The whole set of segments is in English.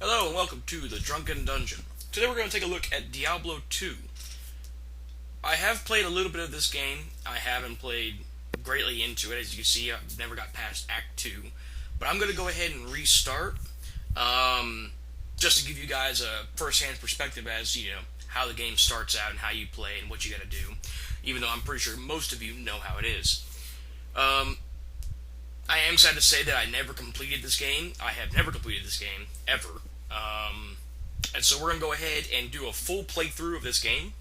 Hello and welcome to the Drunken Dungeon. Today we're going to take a look at Diablo 2. I have played a little bit of this game. I haven't played greatly into it. As you can see, I've never got past Act 2. But I'm going to go ahead and restart, just to give you guys a first-hand perspective as, how the game starts out and how you play and what you got to do. Even though I'm pretty sure most of you know how it is. I am sad to say that I never completed this game. I have never completed this game, ever. And so we're going to go ahead and do a full playthrough of this game.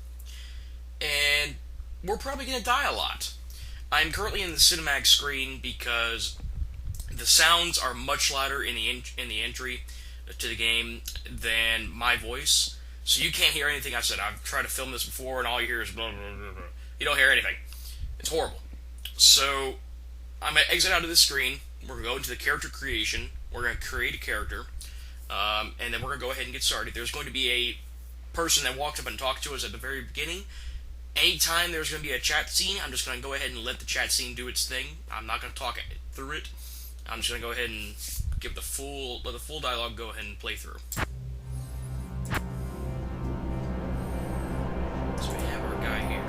And we're probably going to die a lot. I'm currently in the cinematic screen because the sounds are much louder in the entry to the game than my voice. So you can't hear anything I've said. I've tried to film this before and all you hear is blah, blah, blah, blah. You don't hear anything. It's horrible. So I'm going to exit out of this screen. We're going to go into the character creation. We're going to create a character. And then we're going to go ahead and get started. There's going to be a person that walked up and talked to us at the very beginning. Anytime there's going to be a chat scene, I'm just going to go ahead and let the chat scene do its thing. I'm not going to talk through it. I'm just going to go ahead and let the full dialogue go ahead and play through. So we have our guy here.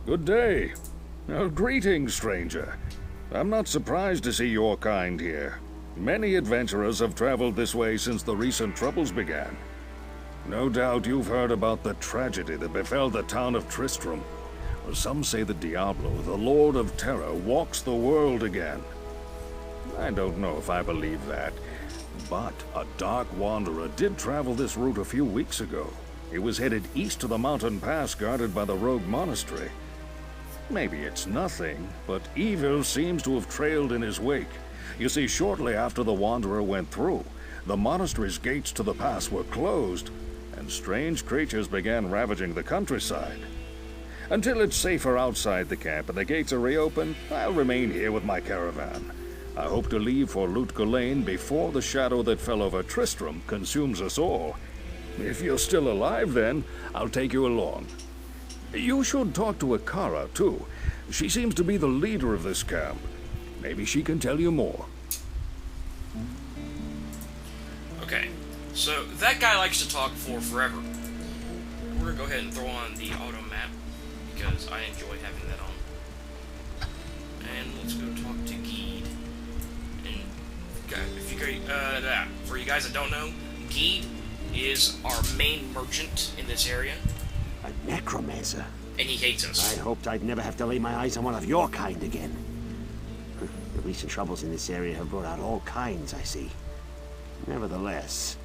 Good day. Greetings, stranger. I'm not surprised to see your kind here. Many adventurers have traveled this way since the recent troubles began. No doubt you've heard about the tragedy that befell the town of Tristram. Some say that Diablo, the Lord of Terror, walks the world again. I don't know if I believe that, but a dark wanderer did travel this route a few weeks ago. He was headed east to the mountain pass guarded by the rogue monastery. Maybe it's nothing, but evil seems to have trailed in his wake. You see, shortly after the wanderer went through, the monastery's gates to the pass were closed, and strange creatures began ravaging the countryside. Until it's safer outside the camp and the gates are reopened, I'll remain here with my caravan. I hope to leave for Lutgulain before the shadow that fell over Tristram consumes us all. If you're still alive then, I'll take you along. You should talk to Akara, too. She seems to be the leader of this camp. Maybe she can tell you more. Okay, so that guy likes to talk for forever. We're going to go ahead and throw on the auto map, because I enjoy having that on. And let's go talk to Geed. And for you guys that don't know, Geed is our main merchant in this area. A necromancer? And he hates us. I hoped I'd never have to lay my eyes on one of your kind again. The recent troubles in this area have brought out all kinds, I see. Nevertheless,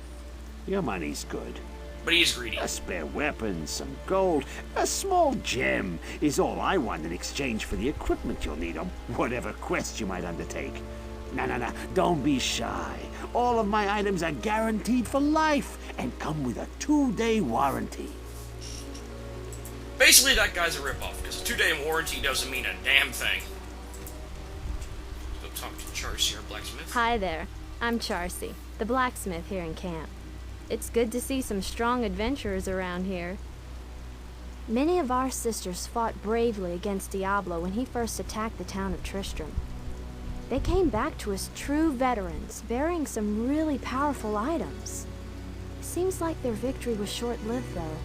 your money's good. But he is greedy. A spare weapon, some gold, a small gem is all I want in exchange for the equipment you'll need on whatever quest you might undertake. No, don't be shy. All of my items are guaranteed for life and come with a 2-day warranty. Basically, that guy's a ripoff, because a 2-day warranty doesn't mean a damn thing. Let's go talk to Charcy, our blacksmith. Hi there. I'm Charcy, the blacksmith here in camp. It's good to see some strong adventurers around here. Many of our sisters fought bravely against Diablo when he first attacked the town of Tristram. They came back to us true veterans, bearing some really powerful items. Seems like their victory was short-lived, though.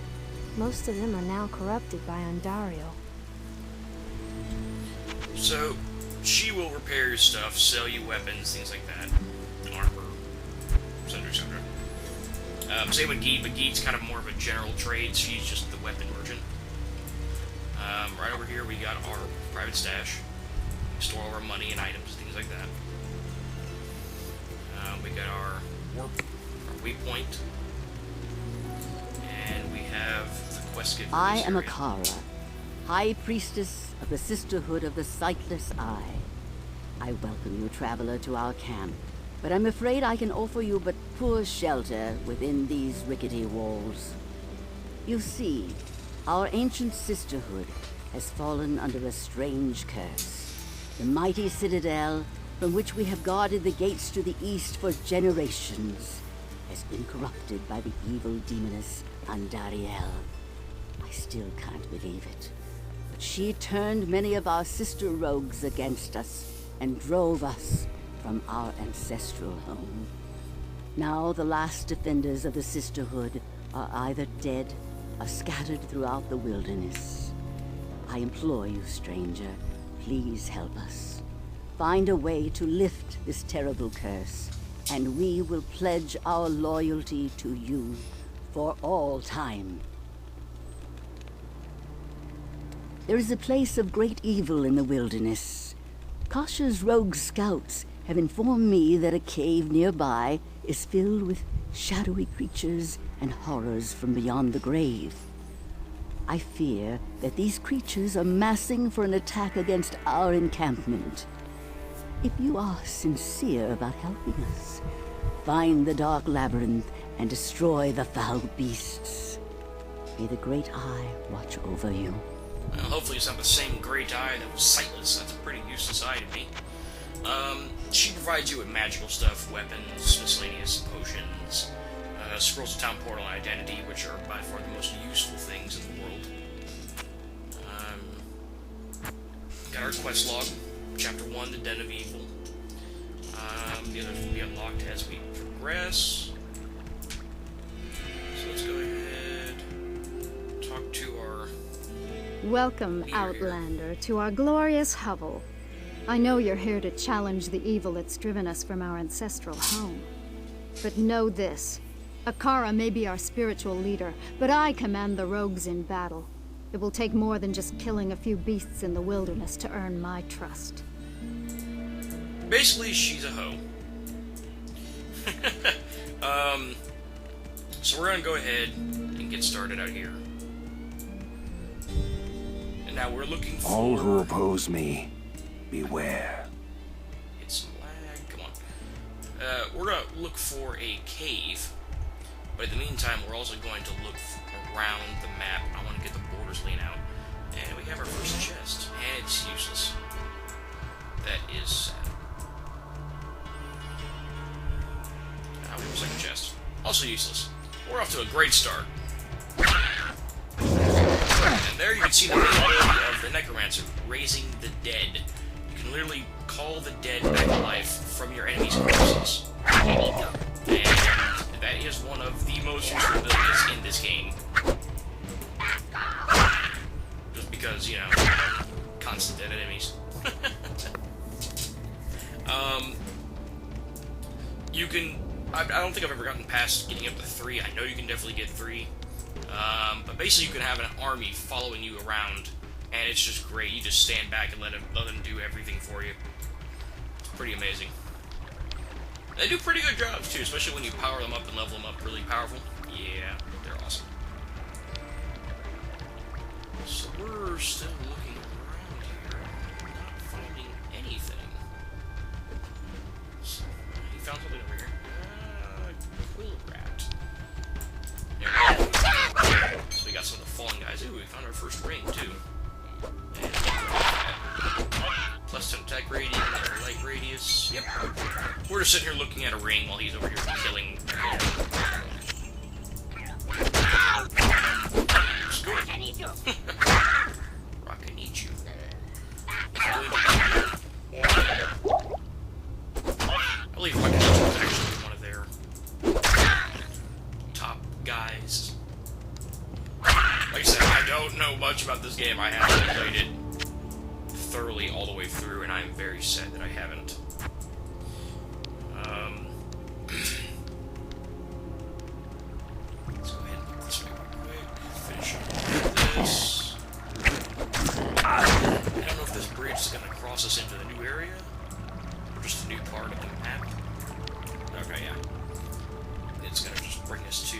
Most of them are now corrupted by Ondario. So, she will repair your stuff, sell you weapons, things like that. Armor, etc. Same with Geed, but Geed's kind of more of a general trade. She's just the weapon merchant. Right over here we got our private stash. We store all our money and items, things like that. We got our work, our weak point. And we have the quest given. I am Akara, High Priestess of the Sisterhood of the Sightless Eye. I welcome you, traveler, to our camp, but I'm afraid I can offer you but poor shelter within these rickety walls. You see, our ancient sisterhood has fallen under a strange curse. The mighty citadel from which we have guarded the gates to the east for generations, has been corrupted by the evil demoness Andariel. I still can't believe it, but she turned many of our sister rogues against us and drove us from our ancestral home. Now the last defenders of the sisterhood are either dead or scattered throughout the wilderness. I implore you, stranger, please help us. Find a way to lift this terrible curse, and we will pledge our loyalty to you for all time. There is a place of great evil in the wilderness. Kasha's rogue scouts have informed me that a cave nearby is filled with shadowy creatures and horrors from beyond the grave. I fear that these creatures are massing for an attack against our encampment. If you are sincere about helping us, find the dark labyrinth and destroy the foul beasts. May the Great Eye watch over you. Well, hopefully it's not the same Great Eye that was sightless. That's a pretty useless eye to me. She provides you with magical stuff, weapons, miscellaneous potions, scrolls of town portal and identity, which are by far the most useful things in the world. Got our quest log, Chapter 1, The Den of Evil. The others will be unlocked as we progress. So let's go ahead, talk to our... Welcome, Outlander, to our glorious hovel. I know you're here to challenge the evil that's driven us from our ancestral home. But know this. Akara may be our spiritual leader, but I command the rogues in battle. It will take more than just killing a few beasts in the wilderness to earn my trust. Basically, she's a hoe. So we're gonna go ahead and get started out here. And now we're looking for... All who oppose me, beware. Get some lag, come on. We're gonna look for a cave, but in the meantime, we're also going to look around the map. I want to get the borders laid out. And we have our first chest, and it's useless. That is sad. Now we have a second chest. Also useless. We're off to a great start. And there you can see the main ability of the Necromancer, raising the dead. You can literally call the dead back to life from your enemy's corpses. And that is one of the most useful abilities in this game. Just because, you know, constant dead enemies. You can... I don't think I've ever gotten past getting up to 3. I know you can definitely get 3. But basically you can have an army following you around, and it's just great. You just stand back and let them do everything for you. It's pretty amazing. They do pretty good jobs, too, especially when you power them up and level them up really powerful. Yeah, they're awesome. So we're still looking around here, not finding anything. So, he found something over here. Quill rat. There we go. So we got some of the fallen guys. Ooh, we found our first ring, too. And plus 10 attack rating, light radius. Yep. We're just sitting here looking at a ring while he's over here killing. Rock, I need you. I believe Rock, I need you was actually one of their top guys. Like I said, I don't know much about this game. I haven't played it thoroughly all the way through, and I'm very sad that I haven't. Let's go ahead and look this way real quick. Finish up with this. I don't know if this bridge is going to cross us into the new area, or just a new part of the map. Okay, yeah. It's going to just bring us to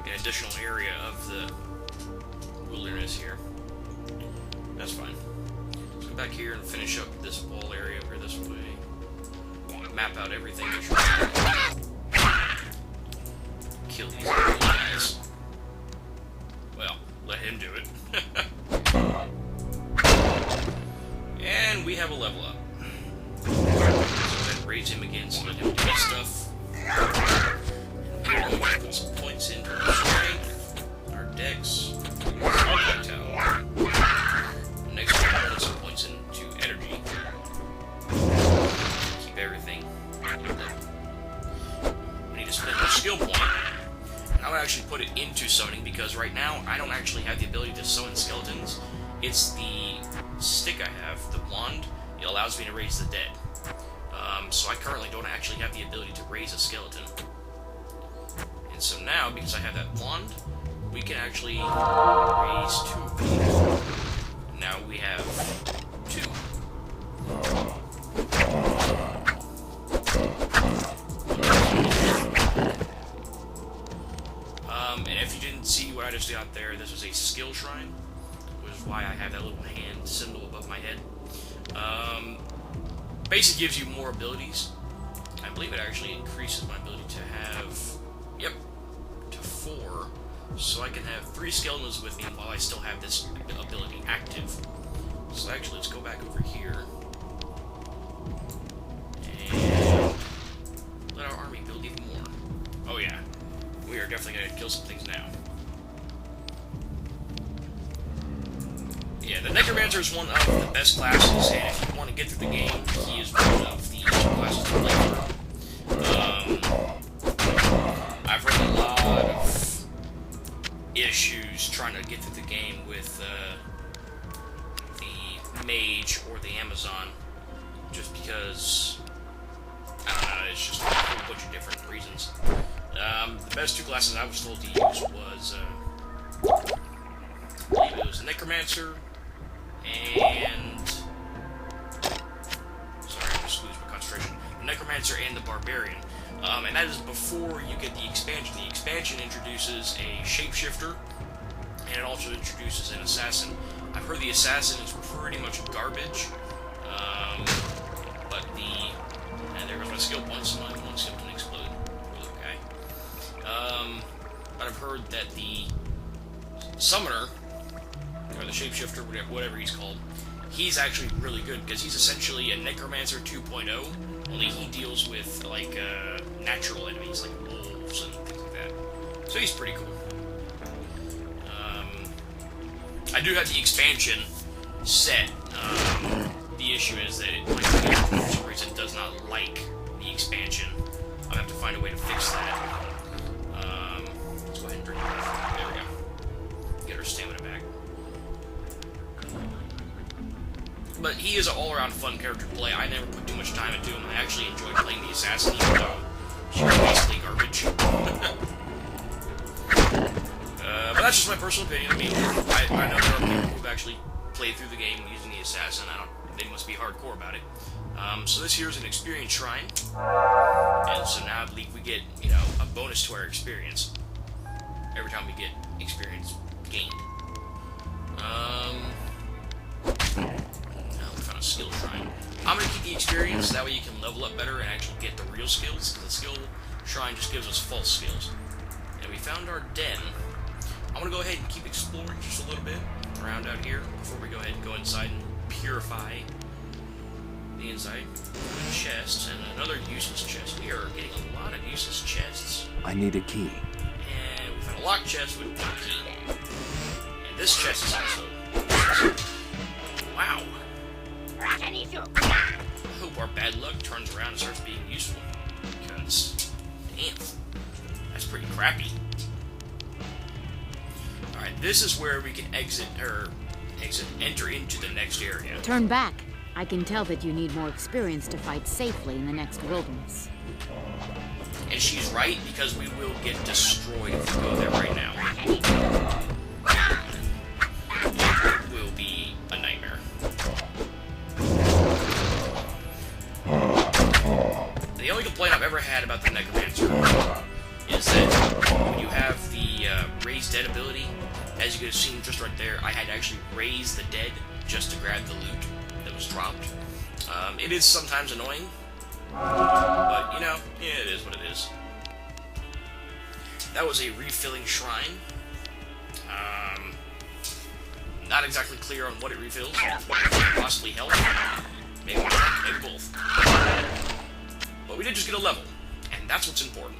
an additional area of the wilderness here. That's fine. Let's go back here and finish up this wall area over this way. Map out everything. Kill these guys. Well, let him do it. And we have a level up. raise him again so let him do his stuff. We're going to put some points into our strength, our dex, our vitality. Next, we're going to put some points into energy. Keep everything. We need to spend our skill point. I would actually put it into summoning because right now I don't actually have the ability to summon skeletons. It's the stick I have, the wand. It allows me to raise the dead. So I currently don't actually have the ability to raise a skeleton. And so now, because I have that wand, we can actually raise 2 of them. Now we have 2. And if you didn't see what I just got there, this was a skill shrine, which is why I have that little hand symbol above my head. Basically gives you more abilities. I believe it actually increases my ability to have, yep, to 4. So I can have 3 skeletons with me while I still have this ability active. So actually, let's go back over here. And let our army build even more. Oh yeah, we are definitely going to kill some things now. Yeah, the Necromancer is one of the best classes, and if you want to get through the game, he is one of the classes to play through. I've heard a lot of issues trying to get through the game with the Mage or the Amazon, just because, I don't know, it's just a whole bunch of different reasons. The best 2 classes I was told to use was, I believe it was the Necromancer, and sorry, I just lose my concentration. The Necromancer and the Barbarian, and that is before you get the expansion. The expansion introduces a shapeshifter, and it also introduces an assassin. I've heard the assassin is pretty much garbage, but and there goes my skill points. So my 1 skill can explode. Okay. But I've heard that the summoner, or the shapeshifter, whatever he's called, he's actually really good because he's essentially a Necromancer 2.0, only he deals with like natural enemies like wolves and things like that. So he's pretty cool. I do have the expansion set. The issue is that it, like, for some reason, does not like the expansion. I'll have to find a way to fix that. Let's go ahead and drink it. There we go. Get our stamina back. But he is an all-around fun character to play. I never put too much time into him. I actually enjoy playing the assassin, even though she's basically garbage. But that's just my personal opinion. I mean, I know there are people who've actually played through the game using the assassin. They must be hardcore about it. So this here is an experience shrine, and so now I believe we get, you know, a bonus to our experience every time we get experience gained. Now we found a skill shrine. I'm gonna keep the experience, that way you can level up better and actually get the real skills, because the skill shrine just gives us false skills. And we found our den. I'm going to go ahead and keep exploring just a little bit around out here before we go ahead and go inside and purify the inside. A chest and another useless chest. We are getting a lot of useless chests. I need a key. And we found a locked chest with 1 key. And this chest is also... Wow. I hope our bad luck turns around and starts being useful. Because, damn, that's pretty crappy. Alright, this is where we can enter into the next area. Turn back. I can tell that you need more experience to fight safely in the next wilderness. And she's right, because we will get destroyed if we go there right now. It will be a nightmare. The only complaint I've ever had about the Necromancer is that when you have the raised dead ability, as you could have seen just right there, I had to actually raise the dead just to grab the loot that was dropped. It is sometimes annoying, but, you know, yeah, it is what it is. That was a refilling shrine. Not exactly clear on what it refills. Possibly health. Maybe both. we did just get a level, and that's what's important.